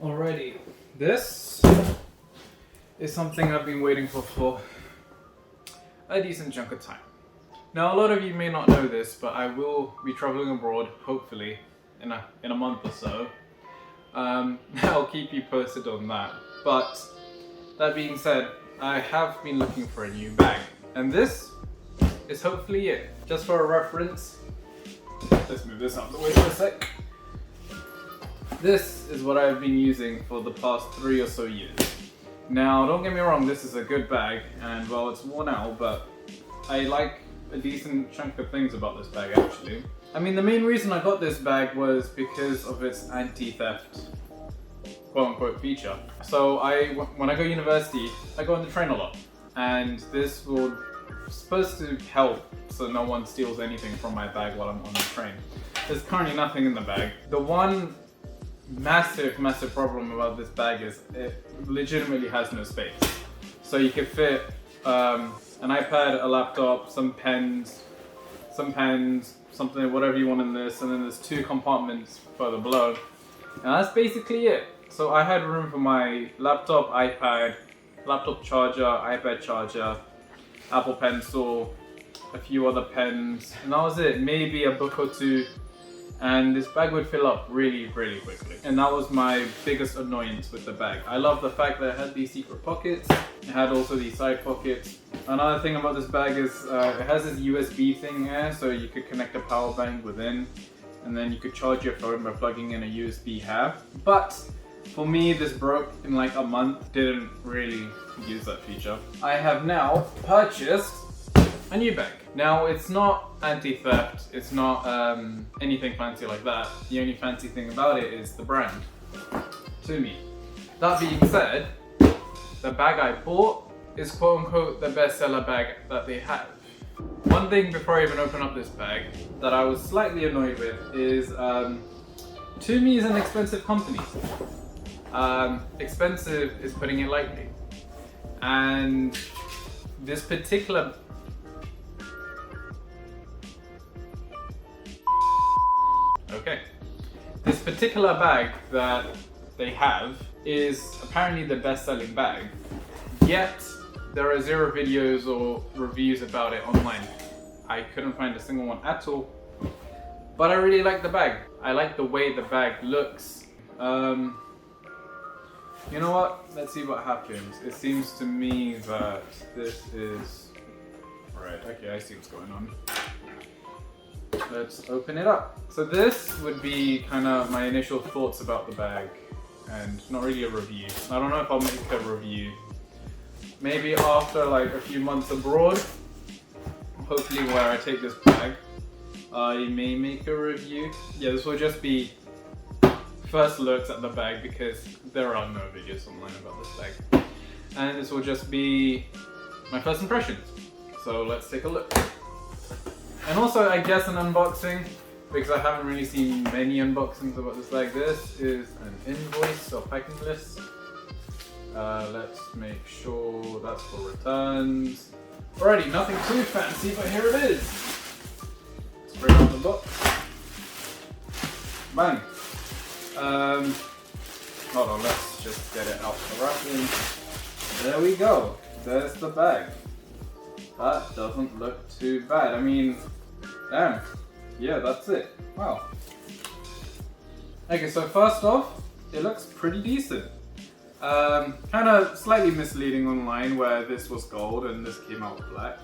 Alrighty, this is something I've been waiting for a decent chunk of time. Now, a lot of you may not know this, but I will be traveling abroad, hopefully, in a month or so. I'll keep you posted on that. But that being said, I have been looking for a new bag, and this is hopefully it. Just for a reference, let's move this out of the way for a sec. This is what I've been using for the past 3 or so years. Now, don't get me wrong, this is a good bag, and well, it's worn out, but I like a decent chunk of things about this bag actually. I mean, the main reason I got this bag was because of its anti-theft quote-unquote feature. So when I go to university, I go on the train a lot, and this will supposed to help so no one steals anything from my bag while I'm on the train. There's currently nothing in the bag. The one massive problem about this bag is it legitimately has no space. So you could fit an iPad, a laptop, some pens, something, whatever you want in this, and then there's 2 compartments further below. And that's basically it. So I had room for my laptop, iPad, laptop charger, iPad charger, Apple Pencil, a few other pens, and that was it. Maybe a book or 2. And this bag would fill up really quickly. And that was my biggest annoyance with the bag. I love the fact that it had these secret pockets. It had also these side pockets. Another thing about this bag is it has this USB thing here, so you could connect a power bank within, and then you could charge your phone by plugging in a USB hub. But for me, this broke in like a month. Didn't really use that feature. I have now purchased a new bag. Now, it's not anti-theft, it's not anything fancy like that. The only fancy thing about it is the brand, TUMI. That being said, the bag I bought is quote-unquote the bestseller bag that they have. One thing before I even open up this bag that I was slightly annoyed with is TUMI is an expensive company. Expensive is putting it lightly. And this particular This particular bag that they have is apparently the best-selling bag, yet there are 0 videos or reviews about it online. I couldn't find a single one at all, but I really like the bag. I like the way the bag looks. You know what? Let's see what happens. It seems to me that this is... Right, okay, I see what's going on. Let's open it up. So this would be kind of my initial thoughts about the bag, and not really a review. I don't know if I'll make a review. Maybe after like a few months abroad, hopefully where I take this bag, I may make a review. Yeah, this will just be first looks at the bag because there are no videos online about this bag. And this will just be my first impressions. So let's take a look. And also, I guess an unboxing, because I haven't really seen many unboxings about this bag. This is an invoice or packing list. Let's make sure that's for returns. Alrighty, nothing too fancy, but here it is. Let's bring out the box. Bang. Hold on, let's just get it out the wrapping. There we go. There's the bag. That doesn't look too bad. I mean, damn. Yeah, that's it. Wow. Okay, so first off, it looks pretty decent. Kind of slightly misleading online where this was gold and this came out black.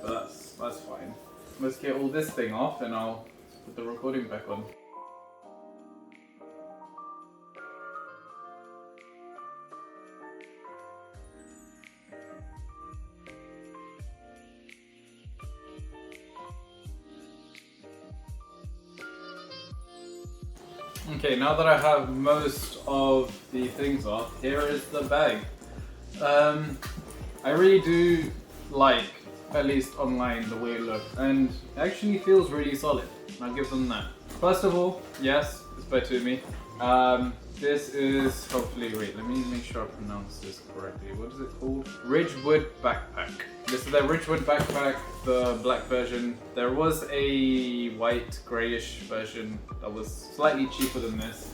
But that's fine. Let's get all this thing off and I'll put the recording back on. Okay, now that I have most of the things off, here is the bag. I really do like, at least online, the way it looks, and it actually feels really solid. I'll give them that. First of all, yes, it's by TUMI. This is hopefully, wait, let me make sure I pronounce this correctly. What is it called? Ridgewood backpack. This is their Ridgewood backpack, the black version. There was a white greyish version that was slightly cheaper than this.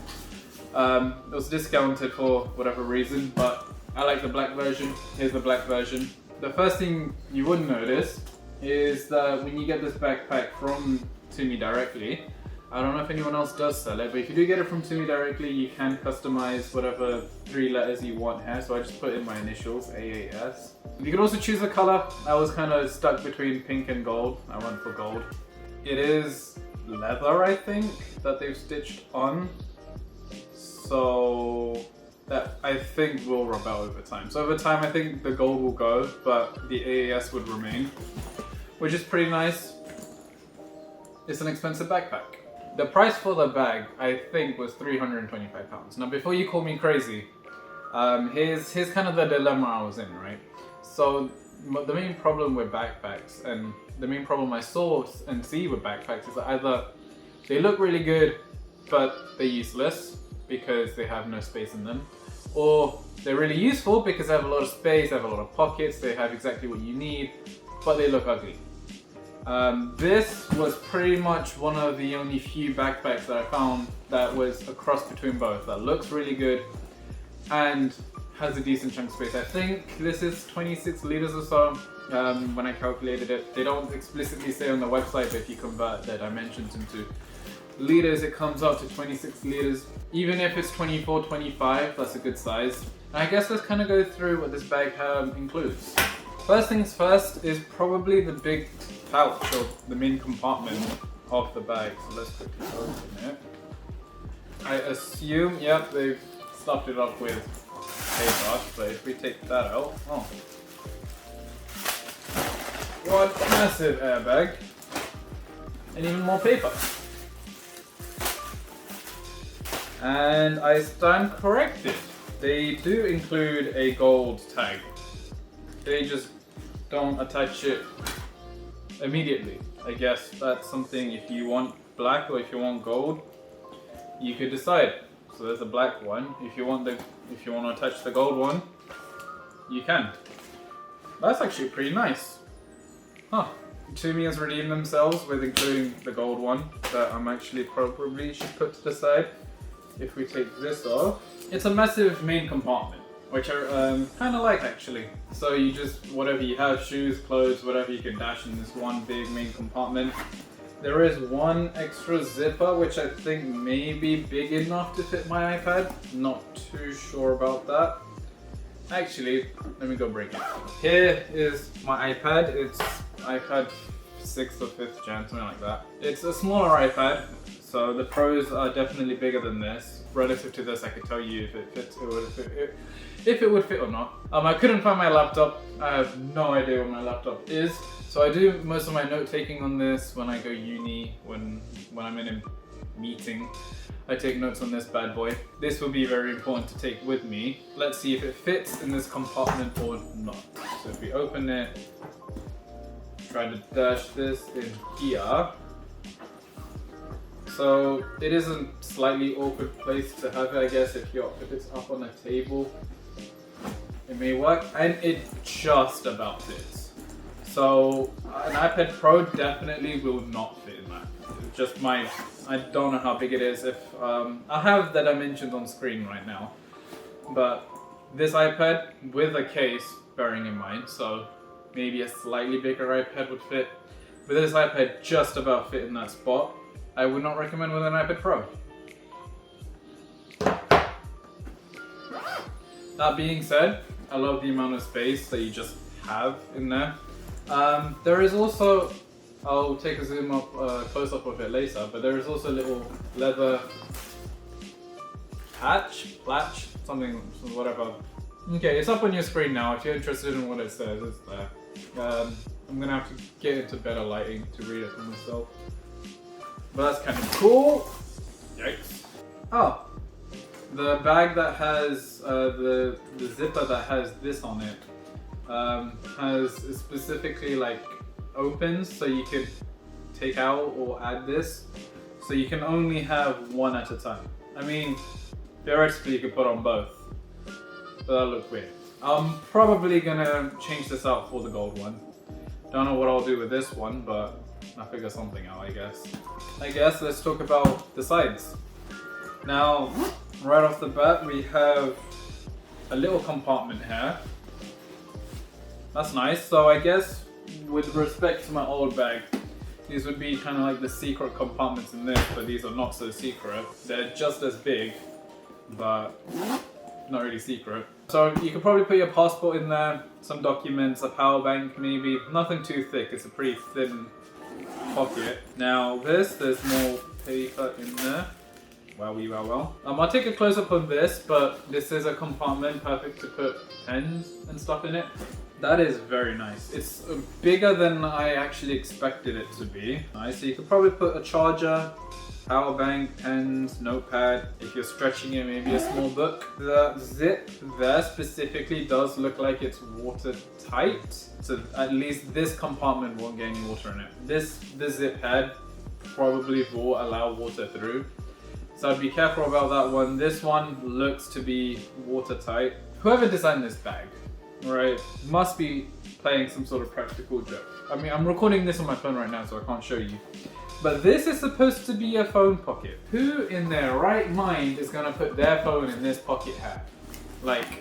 It was discounted for whatever reason, but I like the black version. Here's the black version. The first thing you would notice is that when you get this backpack from TUMI directly, I don't know if anyone else does sell it, but if you do get it from TUMI directly, you can customize whatever 3 letters you want here. So I just put in my initials, AAS. You can also choose a color. I was kind of stuck between pink and gold. I went for gold. It is leather, I think, that they've stitched on. So that I think will rub out over time. So over time, I think the gold will go, but the AAS would remain, which is pretty nice. It's an expensive backpack. The price for the bag, I think, was £325. Now, before you call me crazy, here's kind of the dilemma I was in, right? So the main problem with backpacks, and the main problem I saw and see with backpacks, is that either they look really good, but they're useless because they have no space in them, or they're really useful because they have a lot of space, they have a lot of pockets, they have exactly what you need, but they look ugly. This was pretty much one of the only few backpacks that I found that was a cross between both, that looks really good and has a decent chunk of space. I think this is 26 liters or so when I calculated it. They don't explicitly say on the website, but if you convert their dimensions into liters, it comes out to 26 liters. Even if it's 24, 25, that's a good size. And I guess let's kind of go through what this bag includes. First things first is probably the big pouch or the main compartment of the bag. So let's quickly open it. I assume, yep, they've stuffed it up with paper, but if we take that out, oh. What a massive airbag. And even more paper. And I stand corrected. They do include a gold tag. They just don't attach it immediately. I guess that's something, if you want black or if you want gold, you could decide. So there's a black one. If you want to attach the gold one, you can. That's actually pretty nice. Huh. TUMI has redeemed themselves with including the gold one that I'm actually probably should put to the side. If we take this off, it's a massive main compartment, which I kind of like actually. So you just, whatever you have, shoes, clothes, whatever, you can dash in this one big main compartment. There is one extra zipper, which I think may be big enough to fit my iPad. Not too sure about that. Actually, let me go break it. Here is my iPad. It's iPad 6th or 5th gen, something like that. It's a smaller iPad. So the pros are definitely bigger than this. Relative to this, I could tell you if it fits, if it would fit or not. I couldn't find my laptop. I have no idea where my laptop is. So I do most of my note taking on this when I go uni, when I'm in a meeting. I take notes on this bad boy. This will be very important to take with me. Let's see if it fits in this compartment or not. So if we open it, try to dash this in here. So it is a slightly awkward place to have it, I guess. If it's up on a table, it may work, and it just about fits. So an iPad Pro definitely will not fit in that. It's just I don't know how big it is. If I have the dimensions on screen right now, but this iPad with a case, bearing in mind, so maybe a slightly bigger iPad would fit. But this iPad just about fit in that spot. I would not recommend with an iPad Pro. That being said, I love the amount of space that you just have in there. There is also, I'll take a zoom up, close up of it later, but there is also a little leather patch, something, whatever. Okay, it's up on your screen now. If you're interested in what it says, it's there. I'm gonna have to get into better lighting to read it for myself. But that's kind of cool. Yikes. Oh, the bag that has the zipper that has this on it has specifically like opens, so you could take out or add this. So you can only have one at a time. I mean, theoretically you could put on both, but that looks weird. I'm probably gonna change this out for the gold one. Don't know what I'll do with this one, but I'll figure something out, I guess. Let's talk about the sides. Now, right off the bat, we have a little compartment here. That's nice. So I guess with respect to my old bag, these would be kind of like the secret compartments in this, but these are not so secret. They're just as big, but not really secret. So you could probably put your passport in there, some documents, a power bank maybe. Nothing too thick, it's a pretty thin pocket. Now there's more paper in there. Well. I'll take a close up on this, but this is a compartment perfect to put pens and stuff in it. That is very nice. It's bigger than I actually expected it to be. Nice. So you could probably put a charger, power bank, pens, notepad. If you're stretching it, maybe a small book. The zip there specifically does look like it's watertight. So at least this compartment won't get any water in it. This zip head probably will allow water through. So I'd be careful about that one. This one looks to be watertight. Whoever designed this bag, right, must be playing some sort of practical joke. I mean, I'm recording this on my phone right now, so I can't show you. But this is supposed to be a phone pocket. Who in their right mind is gonna put their phone in this pocket here? Like,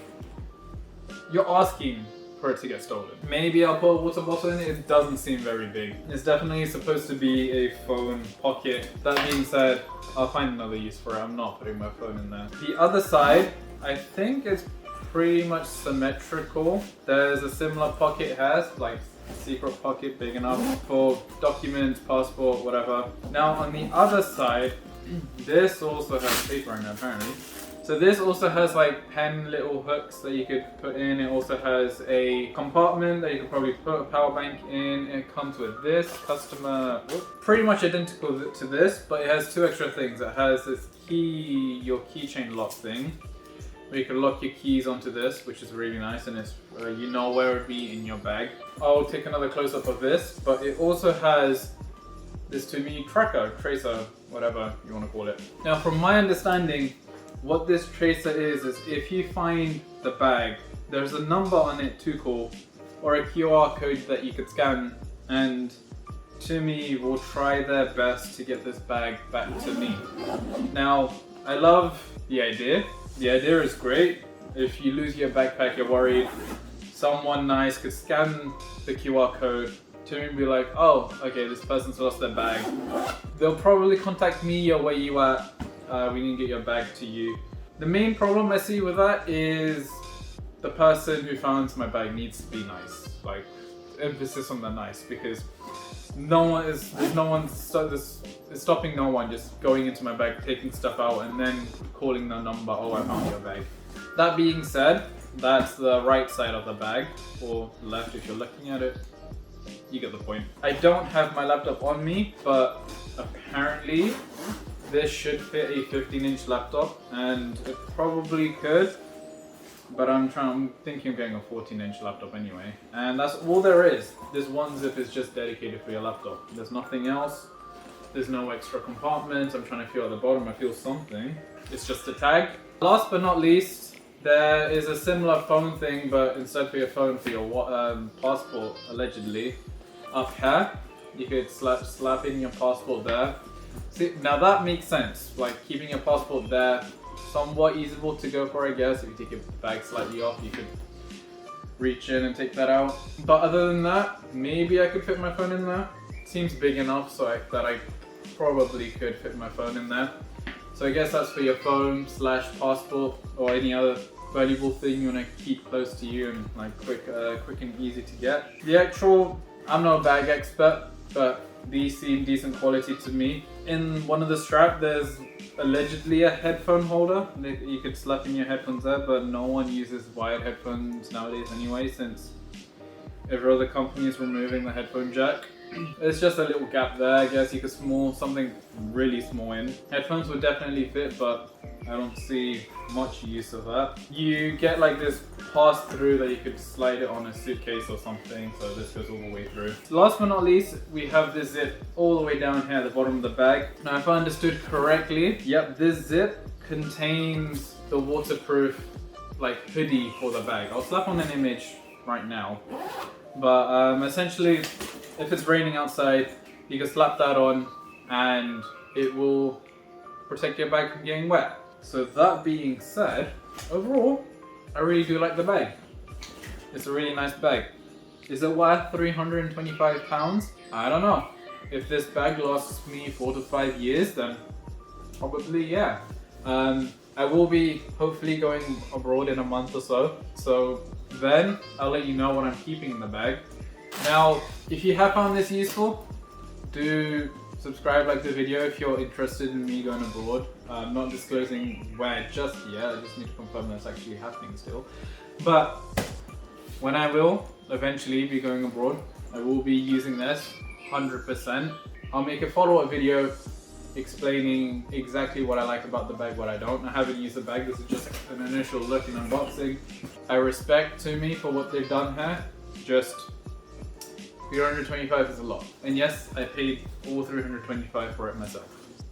you're asking for it to get stolen. Maybe I'll put a water bottle in it. It doesn't seem very big. It's definitely supposed to be a phone pocket. That being said, I'll find another use for it. I'm not putting my phone in there. The other side, I think it's pretty much symmetrical. There's a similar pocket here, like secret pocket big enough for documents, passport, whatever. Now on the other side, this also has paper in it apparently. So this also has like pen little hooks that you could put in. It also has a compartment that you could probably put a power bank in. It comes with this customer, pretty much identical to this, but it has two extra things. It has this key, your keychain lock thing, where you can lock your keys onto this, which is really nice, and it's you know where it would be in your bag. I'll take another close up of this, but it also has this TUMI tracer, whatever you want to call it. Now from my understanding, what this tracer is if you find the bag, there's a number on it to call, or a QR code that you could scan, and TUMI will try their best to get this bag back to me. Now, I love the idea. The idea is great. If you lose your backpack, you're worried, someone nice could scan the QR code, TUMI will be like, oh, okay, this person's lost their bag. They'll probably contact me or where you at. We need to get your bag to you. The main problem I see with that is the person who found my bag needs to be nice. Like, emphasis on the nice, because it's stopping no one just going into my bag, taking stuff out, and then calling the number, oh, I found your bag. That being said, that's the right side of the bag, or left if you're looking at it. You get the point. I don't have my laptop on me, but apparently this should fit a 15-inch laptop, and it probably could, but I'm thinking of getting a 14-inch laptop anyway. And that's all there is. This one zip is just dedicated for your laptop. There's nothing else. There's no extra compartments. I'm trying to feel at the bottom. I feel something. It's just a tag. Last but not least, there is a similar phone thing, but instead for your phone, for your passport, allegedly, up here. You could slap in your passport there. See, now that makes sense. Like, keeping your passport there, somewhat easable to go for, I guess. If you take your bag slightly off, you could reach in and take that out. But other than that, maybe I could fit my phone in there. It seems big enough so that I probably could fit my phone in there. So I guess that's for your phone / passport, or any other valuable thing you want to keep close to you and like quick and easy to get. The actual, I'm not a bag expert, but these seem decent quality to me. In one of the straps, there's allegedly a headphone holder. You could slap in your headphones there, but no one uses wired headphones nowadays anyway, since every other company is removing the headphone jack. It's just a little gap there. I guess you could something really small in. Headphones would definitely fit, but I don't see much use of that. You get like this pass through that you could slide it on a suitcase or something, so this goes all the way through. Last but not least, we have this zip all the way down here at the bottom of the bag. Now if I understood correctly, yep, this zip contains the waterproof like hoodie for the bag. I'll slap on an image right now. But essentially, if it's raining outside, you can slap that on and it will protect your bag from getting wet. So that being said, overall, I really do like the bag. It's a really nice bag. Is it worth £325? I don't know. If this bag lasts me 4 to 5 years, then probably yeah. I will be hopefully going abroad in a month or so. So then I'll let you know what I'm keeping in the bag. Now, if you have found this useful, do subscribe, like the video if you're interested in me going abroad. I'm not disclosing where just yet, I just need to confirm that's actually happening still. But when I will eventually be going abroad, I will be using this 100%. I'll make a follow-up video explaining exactly what I like about the bag, what I don't. I haven't used the bag, this is just an initial look and unboxing. I respect TUMI for what they've done here, just 325 is a lot. And yes, I paid all 325 for it myself.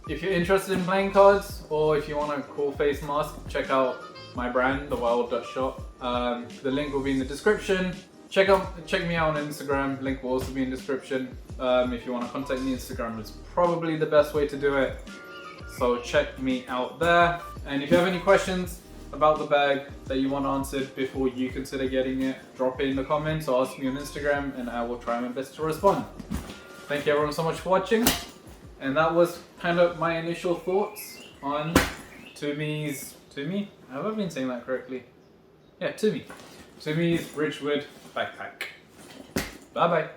If you're interested in playing cards, or if you want a cool face mask, check out my brand, The Wild Dutch Shop. The link will be in the description. Check me out on Instagram, link will also be in the description. If you want to contact me, Instagram is probably the best way to do it. So check me out there. And if you have any questions about the bag that you want answered before you consider getting it, drop it in the comments or ask me on Instagram and I will try my best to respond. Thank you everyone so much for watching. And that was kind of my initial thoughts on TUMI? Have I been saying that correctly? Yeah, TUMI's Ridgewood backpack. Bye bye.